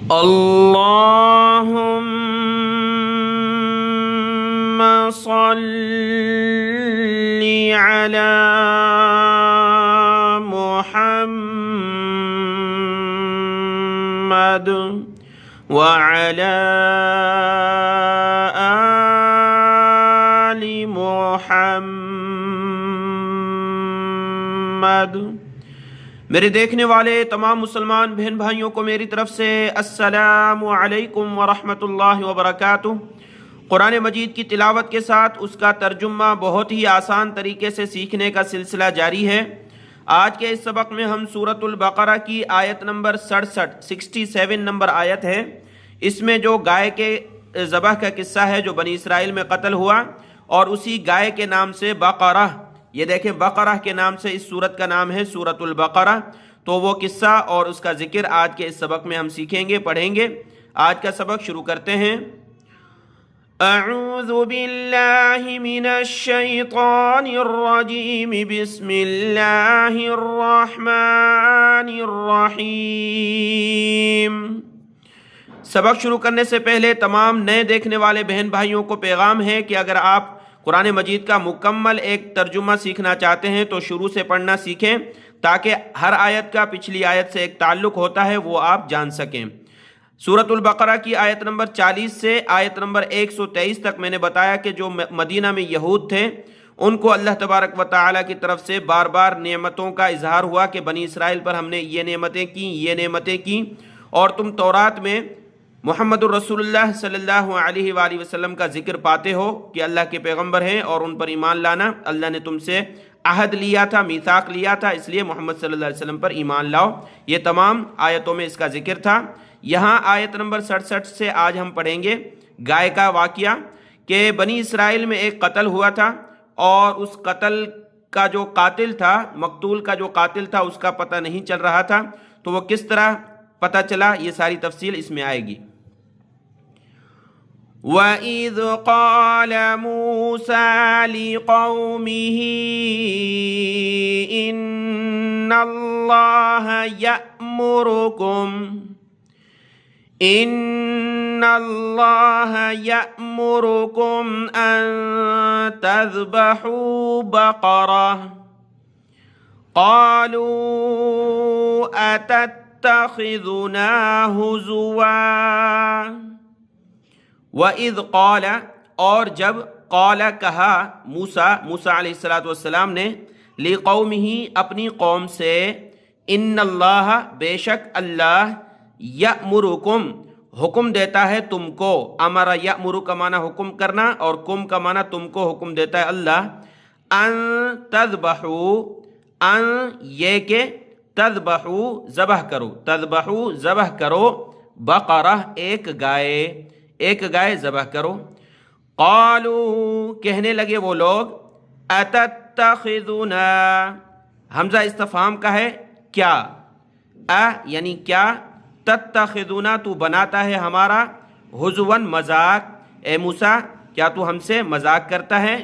اللهم صل على محمد وعلى آل محمد۔ میرے دیکھنے والے تمام مسلمان بہن بھائیوں کو میری طرف سے السلام علیکم ورحمۃ اللہ وبرکاتہ۔ قرآن مجید کی تلاوت کے ساتھ اس کا ترجمہ بہت ہی آسان طریقے سے سیکھنے کا سلسلہ جاری ہے۔ آج کے اس سبق میں ہم سورۃ البقرہ کی آیت نمبر 67 نمبر آیت ہے۔ اس میں جو گائے کے ذبح کا قصہ ہے جو بنی اسرائیل میں قتل ہوا، اور اسی گائے کے نام سے بقرہ، یہ دیکھیں بقرہ کے نام سے اس سورت کا نام ہے سورۃ البقرہ۔ تو وہ قصہ اور اس کا ذکر آج کے اس سبق میں ہم سیکھیں گے، پڑھیں گے۔ آج کا سبق شروع کرتے ہیں۔ اعوذ باللہ من الشیطان الرجیم، بسم اللہ الرحمن الرحیم۔ سبق شروع کرنے سے پہلے تمام نئے دیکھنے والے بہن بھائیوں کو پیغام ہے کہ اگر آپ قرآن مجید کا مکمل ایک ترجمہ سیکھنا چاہتے ہیں تو شروع سے پڑھنا سیکھیں، تاکہ ہر آیت کا پچھلی آیت سے ایک تعلق ہوتا ہے وہ آپ جان سکیں۔ سورۃ البقرہ کی آیت نمبر 40 سے آیت نمبر 123 تک میں نے بتایا کہ جو مدینہ میں یہود تھے ان کو اللہ تبارک و تعالیٰ کی طرف سے بار بار نعمتوں کا اظہار ہوا کہ بنی اسرائیل پر ہم نے یہ نعمتیں کی، اور تم تورات میں محمد الرسول اللہ صلی اللہ علیہ وآلہ وسلم کا ذکر پاتے ہو کہ اللہ کے پیغمبر ہیں اور ان پر ایمان لانا، اللہ نے تم سے عہد لیا تھا، میثاق لیا تھا، اس لیے محمد صلی اللہ علیہ وسلم پر ایمان لاؤ۔ یہ تمام آیتوں میں اس کا ذکر تھا۔ یہاں آیت نمبر 67 سے آج ہم پڑھیں گے گائے کا واقعہ، کہ بنی اسرائیل میں ایک قتل ہوا تھا، اور اس قتل کا جو قاتل تھا، مقتول کا جو قاتل تھا، اس کا پتہ نہیں چل رہا تھا۔ تو وہ کس طرح پتہ چلا، یہ ساری تفصیل اس میں آئے گی۔ وَإِذْ قَالَ مُوسَىٰ لِقَوْمِهِ إِنَّ اللَّهَ يَأْمُرُكُمْ أَن تَذْبَحُوا بَقَرَةً قَالُوا أَتَتَّخِذُنَا هُزُوًا۔ وَإِذْ قَالَ، اور جب قال کہا موسیٰ علیہ السلام نے، لِقَوْمِهِ اپنی قوم سے، ان اللہ بے شک اللہ، یأمرکم حکم دیتا ہے تم کو، امر یأمر کا معنی حکم کرنا، اور کم کا معنی تم کو حکم دیتا ہے اللہ، ان تذبحوا، ان یہ کہ تذبحوا ذبح کرو، تذبحوا ذبح کرو، بقرہ ایک گائے ذبح کرو۔ قالوا کہنے لگے وہ لوگ، اتتخذنا، حمزہ استفہام کا ہے، کیا، یعنی کیا، تتخذنا تو بناتا ہے ہمارا، ہزواً مذاق، اے موسیٰ کیا تو ہم سے مذاق کرتا ہے۔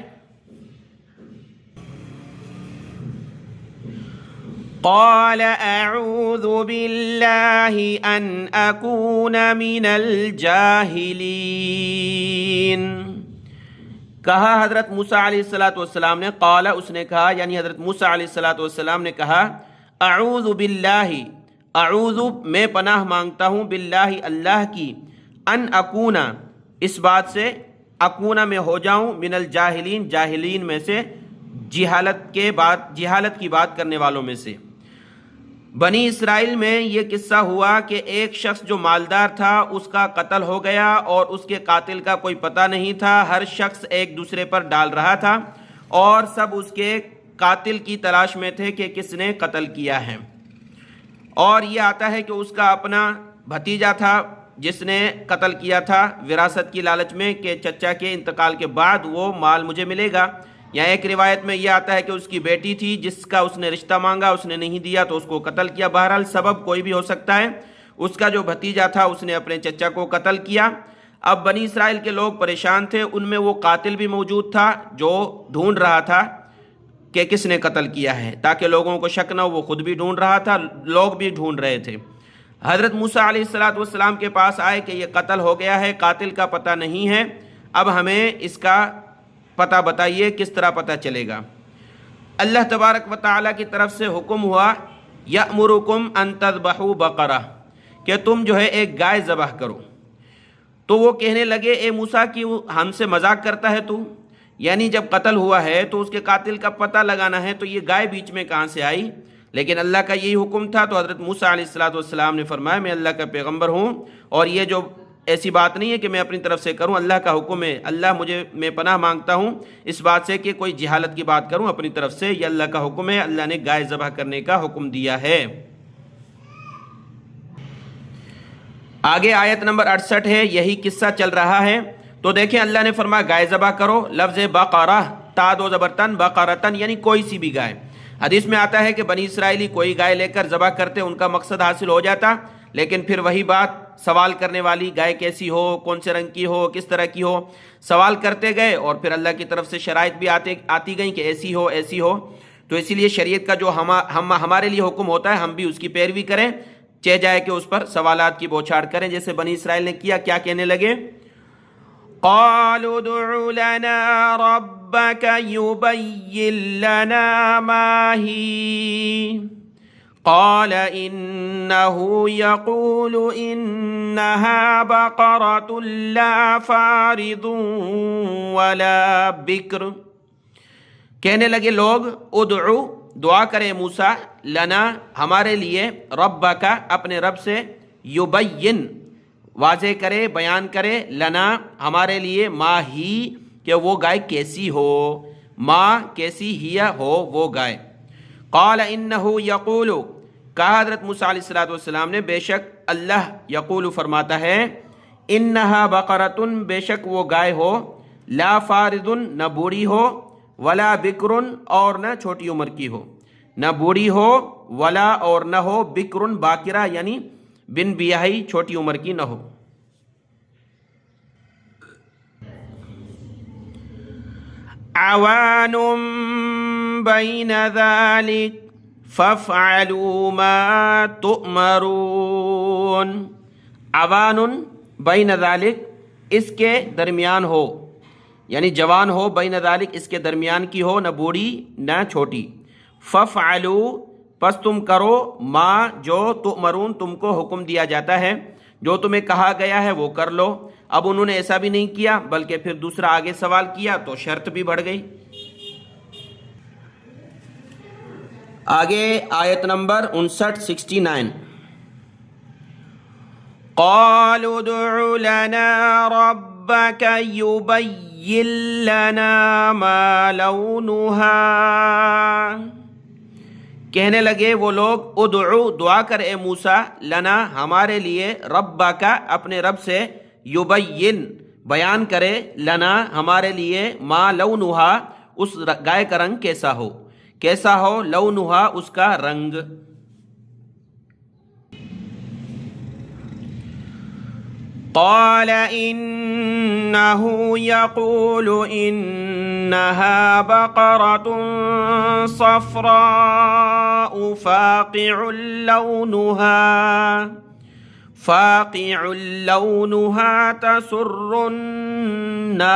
قال اعوذ باللہ ان اکون من الجاہلین۔ کہا حضرت موسیٰ علیہ السلام نے، قال اس نے کہا، یعنی حضرت موسیٰ علیہ السلام نے کہا، اعوذ باللہ، اعوذ میں پناہ مانگتا ہوں، باللہ اللہ کی، ان اکونا اس بات سے، اکونا میں ہو جاؤں، من الجاہلین جاہلین میں سے، جہالت کی بات کرنے والوں میں سے۔ بنی اسرائیل میں یہ قصہ ہوا کہ ایک شخص جو مالدار تھا اس کا قتل ہو گیا، اور اس کے قاتل کا کوئی پتہ نہیں تھا، ہر شخص ایک دوسرے پر ڈال رہا تھا، اور سب اس کے قاتل کی تلاش میں تھے کہ کس نے قتل کیا ہے۔ اور یہ آتا ہے کہ اس کا اپنا بھتیجا تھا جس نے قتل کیا تھا وراثت کی لالچ میں، کہ چچا کے انتقال کے بعد وہ مال مجھے ملے گا۔ یا ایک روایت میں یہ آتا ہے کہ اس کی بیٹی تھی جس کا اس نے رشتہ مانگا، اس نے نہیں دیا تو اس کو قتل کیا۔ بہرحال سبب کوئی بھی ہو سکتا ہے، اس کا جو بھتیجا تھا اس نے اپنے چچا کو قتل کیا۔ اب بنی اسرائیل کے لوگ پریشان تھے، ان میں وہ قاتل بھی موجود تھا جو ڈھونڈ رہا تھا کہ کس نے قتل کیا ہے، تاکہ لوگوں کو شک نہ ہو، وہ خود بھی ڈھونڈ رہا تھا، لوگ بھی ڈھونڈ رہے تھے۔ حضرت موسیٰ علیہ الصلوۃ والسلام کے پاس آئے کہ یہ قتل ہو گیا ہے، قاتل کا پتہ نہیں ہے، اب ہمیں اس کا پتہ بتائیے، کس طرح پتہ چلے گا؟ اللہ تبارک و تعالیٰ کی طرف سے حکم ہوا یأمرکم ان تذبحوا بقرہ، کہ تم جو ہے ایک گائے ذبح کرو۔ تو وہ کہنے لگے اے موسیٰ کہ ہم سے مذاق کرتا ہے تو، یعنی جب قتل ہوا ہے تو اس کے قاتل کا پتہ لگانا ہے، تو یہ گائے بیچ میں کہاں سے آئی؟ لیکن اللہ کا یہی حکم تھا، تو حضرت موسیٰ علیہ الصلوۃ والسلام نے فرمایا میں اللہ کا پیغمبر ہوں، اور یہ جو ایسی بات نہیں ہے کہ میں اپنی طرف سے کروں، اللہ کا حکم ہے، اللہ میں پناہ مانگتا ہوں اس بات سے کہ کوئی جہالت کی بات کروں اپنی طرف سے، یہ اللہ کا حکم ہے، اللہ نے گائے ذبح کرنے کا حکم دیا ہے۔ آگے آیت نمبر 68 ہے، یہی قصہ چل رہا ہے۔ تو دیکھیں اللہ نے فرمایا گائے ذبح کرو، لفظ بقرہ، تا دو زبر تن، بقرتن یعنی کوئی سی بھی گائے۔ حدیث میں آتا ہے کہ بنی اسرائیلی کوئی گائے لے کر ذبح کرتے، ان کا مقصد حاصل ہو جاتا، لیکن پھر وہی بات، سوال کرنے والی گائے کیسی ہو، کون سے رنگ کی ہو، کس طرح کی ہو، سوال کرتے گئے، اور پھر اللہ کی طرف سے شرائط بھی آتی گئیں کہ ایسی ہو ایسی ہو۔ تو اسی لیے شریعت کا جو ہمارے لیے حکم ہوتا ہے ہم بھی اس کی پیروی کریں، چہ جائے کہ اس پر سوالات کی بوچھاڑ کریں، جیسے بنی اسرائیل نے کیا۔ کیا کہنے لگے؟ قالوا ادع لنا ربك يبين لنا ما هي قال إنه يقول إنها بقرة لا فارض ولا بكر۔ کہنے لگے لوگ ادعو، دعا کرے موسیٰ، لنا ہمارے لیے، ربک اپنے رب سے، یبین واضح کرے، بیان کرے، لنا ہمارے لیے، ما ہی کہ وہ گائے کیسی ہو، ما کیسی ہی ہو وہ گائے۔ قال انہ یقول، کہا حضرت موسیٰ علیہ السلام نے بے شک اللہ یقول فرماتا ہے، انہا بقرتن بے شک وہ گائے ہو، لا فارضن نہ بوڑھی ہو، ولا بکرن اور نہ چھوٹی عمر کی ہو، نہ بوڑھی ہو ولا اور نہ ہو بکرن باکرہ یعنی بن بیاہی چھوٹی عمر کی نہ ہو۔ عوان بین ذلک فافعلوا ما تؤمرون، عوان بین ذلک اس کے درمیان ہو، یعنی جوان ہو، بین ذالک اس کے درمیان کی ہو، نہ بوڑھی نہ چھوٹی۔ فافعلوا پس تم کرو، ما جو تؤمرون تم کو حکم دیا جاتا ہے، جو تمہیں کہا گیا ہے وہ کر لو۔ اب انہوں نے ایسا بھی نہیں کیا بلکہ پھر دوسرا آگے سوال کیا تو شرط بھی بڑھ گئی۔ آگے آیت نمبر 69 قالوا ادع لنا ربك يبين لنا ما لونها، کہنے لگے وہ لوگ ادعو دعا کر اے موسیٰ، لنا ہمارے لیے، ربک اپنے رب سے، یبین بیان کرے، لنا ہمارے لیے، ما لونها اس گائے کا رنگ کیسا ہو، کیسا ہو، لونها اس کا رنگ۔ قال إنه يقول إنها بقرة صفراء فاقع لونها تسر الناظرين۔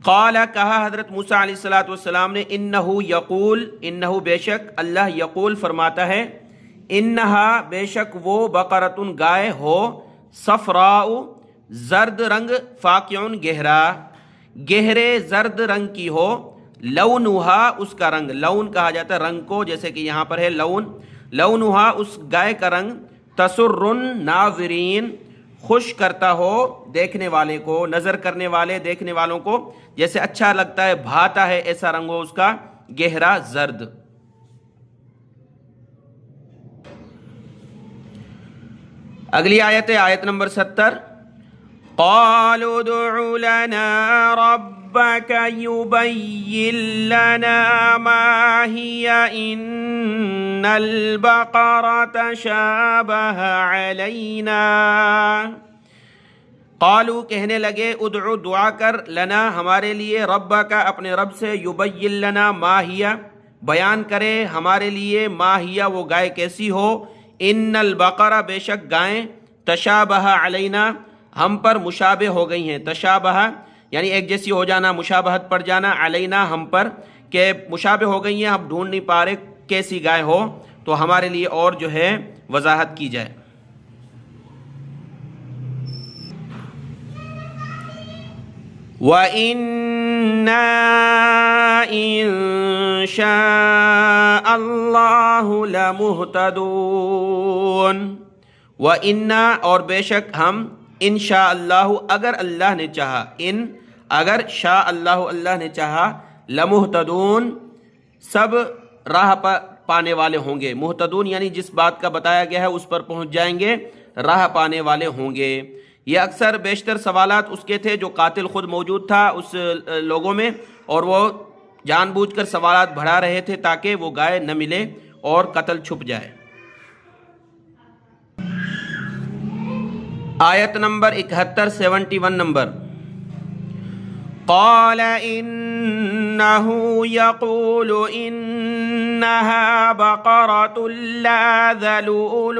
قال کہا حضرت موسیٰ علیہ السلام نے، انہو یقول، انہو بے شک اللہ، یقول فرماتا ہے، انہا بے شک وہ، بقرتن گائے ہو، صفراء زرد رنگ، فاقعن گہرا، گہرے زرد رنگ کی ہو، لونہا اس کا رنگ، لون کہا جاتا ہے رنگ کو، جیسے کہ یہاں پر ہے لون، لونہا اس گائے کا رنگ، تسر الناظرین خوش کرتا ہو دیکھنے والے کو، نظر کرنے والے دیکھنے والوں کو، جیسے اچھا لگتا ہے، بھاتا ہے، ایسا رنگ ہو اس کا، گہرا زرد۔ اگلی آیت ہے آیت نمبر 70 قالوا ادع لنا ربك يبين لنا ما هي إن البقرة شابه علينا۔ قالوا کہنے لگے، ادعو دعا کر، لنا ہمارے لیے، ربک اپنے رب سے، یبین لنا ما ہی بیان کرے ہمارے لیے ماہیا وہ گائے کیسی ہو، ان البقرہ بے شک گائیں، تشابہ علینا ہم پر مشابہ ہو گئی ہیں، تشابہ یعنی ایک جیسی ہو جانا، مشابہت پڑ جانا، علینا ہم پر کہ مشابہ ہو گئی ہیں، ہم ڈھونڈ نہیں پا رہے کیسی گائے ہو، تو ہمارے لیے اور جو ہے وضاحت کی جائے۔ وَإِنَّا إِن شَاءَ اللَّهُ لَمُهْتَدُونَ، وَإِنَّا اور بے شک ہم، انشاء اللہ اگر اللہ نے چاہا، اگر شاء اللہ اللہ نے چاہا، لمہتدون سب راہ پانے والے ہوں گے، مہتدون یعنی جس بات کا بتایا گیا ہے اس پر پہنچ جائیں گے، راہ پانے والے ہوں گے۔ یہ اکثر بیشتر سوالات اس کے تھے جو قاتل خود موجود تھا اس لوگوں میں، اور وہ جان بوجھ کر سوالات بڑھا رہے تھے تاکہ وہ گائے نہ ملے اور قتل چھپ جائے۔ آیت نمبر 71 71 نمبر، قال إنه يقول إنها بقرة لا ذلول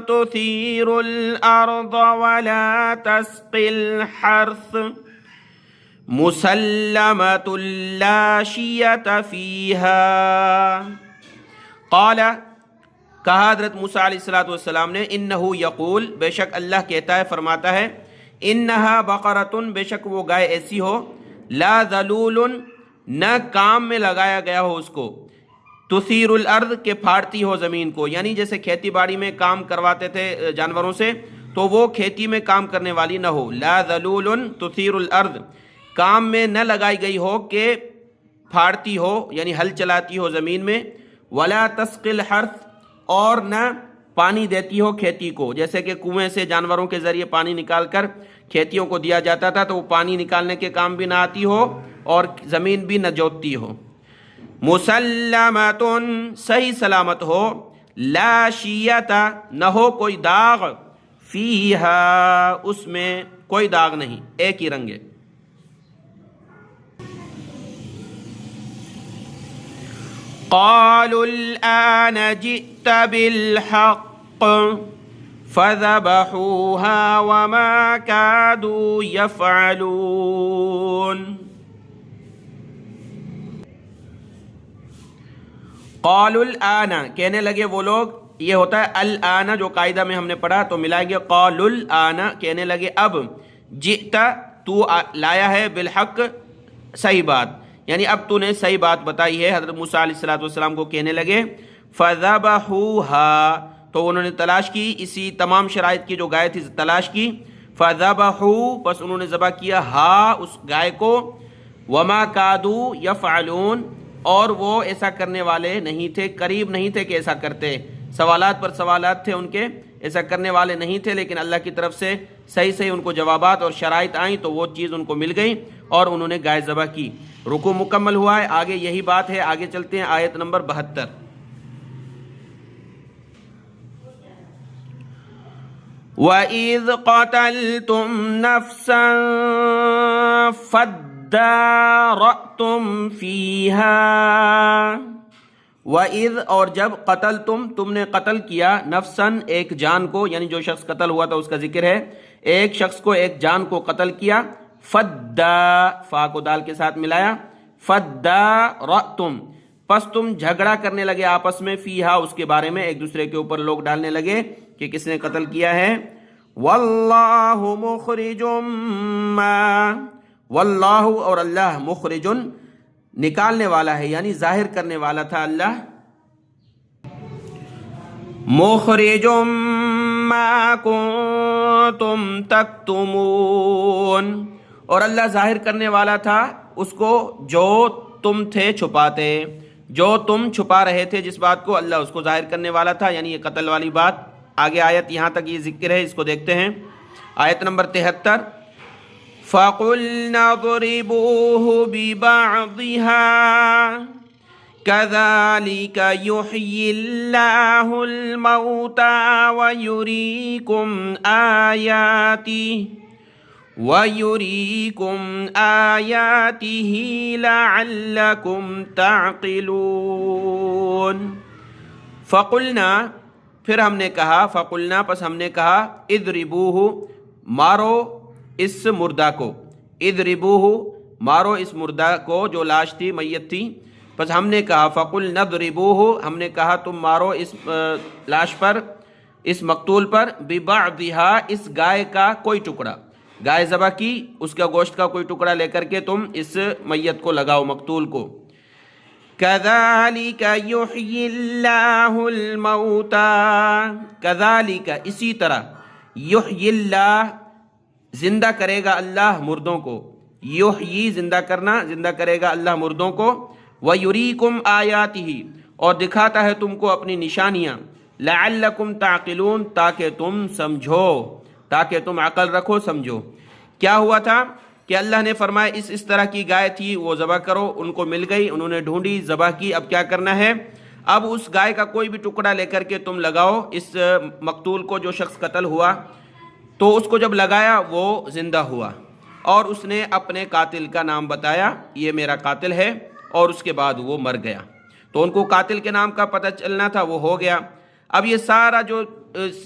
تثير الأرض ولا تسقي الحرث مسلمة لا شية فيها۔ قال کہا حضرت موسیٰ علیہ السلام نے، انہو یقول بے شک اللہ کہتا ہے، فرماتا ہے، انہا بقرتن بے شک وہ گائے ایسی ہو، لا ذلول نہ کام میں لگایا گیا ہو اس کو، تثیر الارض کے پھاڑتی ہو زمین کو، یعنی جیسے کھیتی باڑی میں کام کرواتے تھے جانوروں سے تو وہ کھیتی میں کام کرنے والی نہ ہو، لا ذلول تثیر الارض کام میں نہ لگائی گئی ہو کہ پھاڑتی ہو یعنی ہل چلاتی ہو زمین میں، ولا تسقی الحرث اور نہ پانی دیتی ہو کھیتی کو، جیسے کہ کنویں سے جانوروں کے ذریعے پانی نکال کر کھیتیوں کو دیا جاتا تھا تو وہ پانی نکالنے کے کام بھی نہ آتی ہو اور زمین بھی نہ جوتتی ہو۔ مسلمتن صحیح سلامت ہو، لا شیۃ نہ ہو کوئی داغ، فیہا اس میں کوئی داغ نہیں، ایک ہی رنگ ہے۔ قالوا الآن جئت بالحق فذبحوها وما كادوا يفعلون۔ قالوا الآن کہنے لگے وہ لوگ، یہ ہوتا ہے الآن جو قاعدہ میں ہم نے پڑھا تو ملائیں گے، قالوا الآن کہنے لگے اب، جئت تو لایا ہے، بالحق صحیح بات، یعنی اب تو نے صحیح بات بتائی ہے۔ حضرت موسیٰ علیہ السلام کو کہنے لگے فذبحوها تو انہوں نے تلاش کی، اسی تمام شرائط کی جو گائے تھی تلاش کی، فذبحوا پس انہوں نے ذبح کیا، ہا اس گائے کو، وما کادوا یفعلون اور وہ ایسا کرنے والے نہیں تھے، قریب نہیں تھے کہ ایسا کرتے، سوالات پر سوالات تھے ان کے، ایسا کرنے والے نہیں تھے، لیکن اللہ کی طرف سے صحیح ان کو جوابات اور شرائط آئیں تو وہ چیز ان کو مل گئی اور انہوں نے گائے ذبح کی۔ رکوع مکمل ہوا ہے، آگے یہی بات ہے، آگے چلتے ہیں آیت نمبر 72۔ وَإِذْ قَتَلْتُمْ نَفْسًا فَادَّارَأْتُمْ فِيهَا۔ وَإِذْ اور جب تم نے قتل کیا، نفساً ایک جان کو، یعنی جو شخص قتل ہوا تھا اس کا ذکر ہے، ایک شخص کو ایک جان کو قتل کیا، فا کو دال کے ساتھ ملایا، فَادَّارَأْتُمْ پس تم جھگڑا کرنے لگے آپس میں، فیہا اس کے بارے میں، ایک دوسرے کے اوپر لوگ ڈالنے لگے کہ کس نے قتل کیا ہے۔ واللہ مخرج ما، واللہ اور اللہ، مخرج نکالنے والا ہے یعنی ظاہر کرنے والا تھا اللہ، مخرج ما کنتم تکتمون اور اللہ ظاہر کرنے والا تھا اس کو جو تم تھے چھپاتے، جو تم چھپا رہے تھے جس بات کو، اللہ اس کو ظاہر کرنے والا تھا، یعنی یہ قتل والی بات۔ آگے آیت یہاں تک یہ ذکر ہے، اس کو دیکھتے ہیں، آیت نمبر 73۔ فَقُلْنَا اضْرِبُوهُ بِبَعْضِهَا كَذَلِكَ يُحْيِي اللَّهُ الْمَوْتَى وَيُرِيكُمْ آيَاتِهِ وَيُرِيكُمْ آيَاتِهِ لَعَلَّكُمْ تَعْقِلُونَ فَقُلْنَا پھر ہم نے کہا، فَقُلْنَا پس ہم نے کہا، اِذْرِبُوهُ مارو اس مردہ کو، اِذْرِبُوهُ مارو اس مردہ کو جو لاش تھی، میت تھی. پس ہم نے کہا فَقُلْنَا اضْرِبُوهُ ہم نے کہا تم مارو اس لاش پر، اس مقتول پر، بِبَعْضِهَا اس گائے کا کوئی ٹکڑا، گائے ذبح کی اس کا گوشت کا کوئی ٹکڑا لے کر کے تم اس میت کو لگاؤ، مقتول کو. كَذَلِكَ يُحْيِي اللَّهُ الْمَوْتَى كَذَلِكَ اسی طرح، یحیی اللہ زندہ کرے گا اللہ مردوں کو، یحیی زندہ کرنا، زندہ کرے گا اللہ مردوں کو. وَيُرِيكُمْ آيَاتِهِ اور دکھاتا ہے تم کو اپنی نشانیاں، لَعَلَّكُمْ تَعْقِلُونَ تاکہ تم سمجھو، تاکہ تم عقل رکھو، سمجھو. کیا ہوا تھا کہ اللہ نے فرمایا اس طرح کی گائے تھی، وہ ذبح کرو. ان کو مل گئی، انہوں نے ڈھونڈی، ذبح کی. اب کیا کرنا ہے؟ اب اس گائے کا کوئی بھی ٹکڑا لے کر کے تم لگاؤ اس مقتول کو، جو شخص قتل ہوا. تو اس کو جب لگایا وہ زندہ ہوا اور اس نے اپنے قاتل کا نام بتایا، یہ میرا قاتل ہے، اور اس کے بعد وہ مر گیا. تو ان کو قاتل کے نام کا پتہ چلنا تھا، وہ ہو گیا. اب یہ سارا جو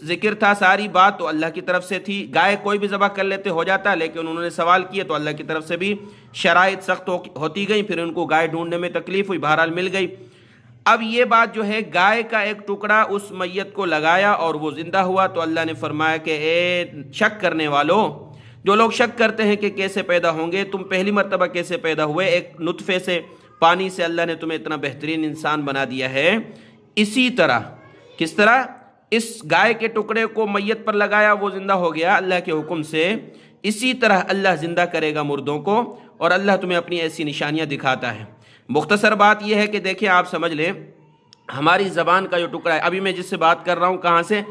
ذکر تھا، ساری بات تو اللہ کی طرف سے تھی. گائے کوئی بھی ذبح کر لیتے ہو جاتا، لیکن انہوں نے سوال کیے تو اللہ کی طرف سے بھی شرائط سخت ہوتی گئیں. پھر ان کو گائے ڈھونڈنے میں تکلیف ہوئی، بہرحال مل گئی. اب یہ بات جو ہے، گائے کا ایک ٹکڑا اس میت کو لگایا اور وہ زندہ ہوا. تو اللہ نے فرمایا کہ اے شک کرنے والوں، جو لوگ شک کرتے ہیں کہ کیسے پیدا ہوں گے، تم پہلی مرتبہ کیسے پیدا ہوئے؟ ایک نطفے سے، پانی سے اللہ نے تمہیں اتنا بہترین انسان بنا دیا ہے. اسی طرح، کس طرح؟ اس گائے کے ٹکڑے کو میت پر لگایا، وہ زندہ ہو گیا اللہ کے حکم سے. اسی طرح اللہ زندہ کرے گا مردوں کو، اور اللہ تمہیں اپنی ایسی نشانیاں دکھاتا ہے. مختصر بات یہ ہے کہ دیکھیں، آپ سمجھ لیں، ہماری زبان کا جو ٹکڑا ہے، ابھی میں جس سے بات کر رہا ہوں کہاں سے؟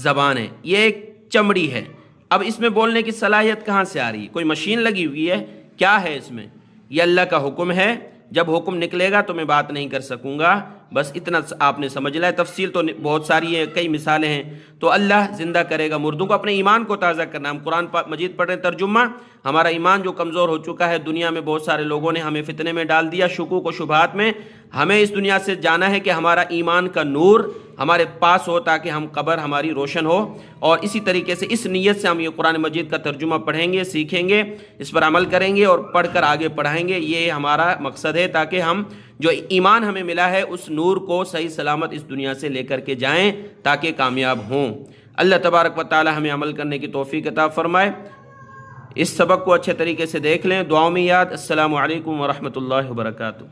زبان ہے. یہ ایک چمڑی ہے. اب اس میں بولنے کی صلاحیت کہاں سے آ رہی ہے؟ کوئی مشین لگی ہوئی ہے؟ کیا ہے اس میں؟ یہ اللہ کا حکم ہے. جب حکم نکلے گا تو میں بات نہیں کر سکوں گا. بس اتنا آپ نے سمجھ لیا. تفصیل تو بہت ساری ہے، کئی مثالیں ہیں. تو اللہ زندہ کرے گا مردوں کو. اپنے ایمان کو تازہ کرنا. ہم قرآن مجید پڑھ رہے ہیں، ترجمہ. ہمارا ایمان جو کمزور ہو چکا ہے، دنیا میں بہت سارے لوگوں نے ہمیں فتنے میں ڈال دیا، شکوک و شبہات میں. ہمیں اس دنیا سے جانا ہے کہ ہمارا ایمان کا نور ہمارے پاس ہو، تاکہ ہم قبر ہماری روشن ہو. اور اسی طریقے سے اس نیت سے ہم یہ قرآن مجید کا ترجمہ پڑھیں گے، سیکھیں گے، اس پر عمل کریں گے اور پڑھ کر آگے پڑھائیں گے. یہ ہمارا مقصد ہے، تاکہ ہم جو ایمان ہمیں ملا ہے اس نور کو صحیح سلامت اس دنیا سے لے کر کے جائیں، تاکہ کامیاب ہوں. اللہ تبارک و تعالی ہمیں عمل کرنے کی توفیق عطا فرمائے. اس سبق کو اچھے طریقے سے دیکھ لیں، دعاؤں میں یاد. السلام علیکم ورحمۃ اللہ وبرکاتہ.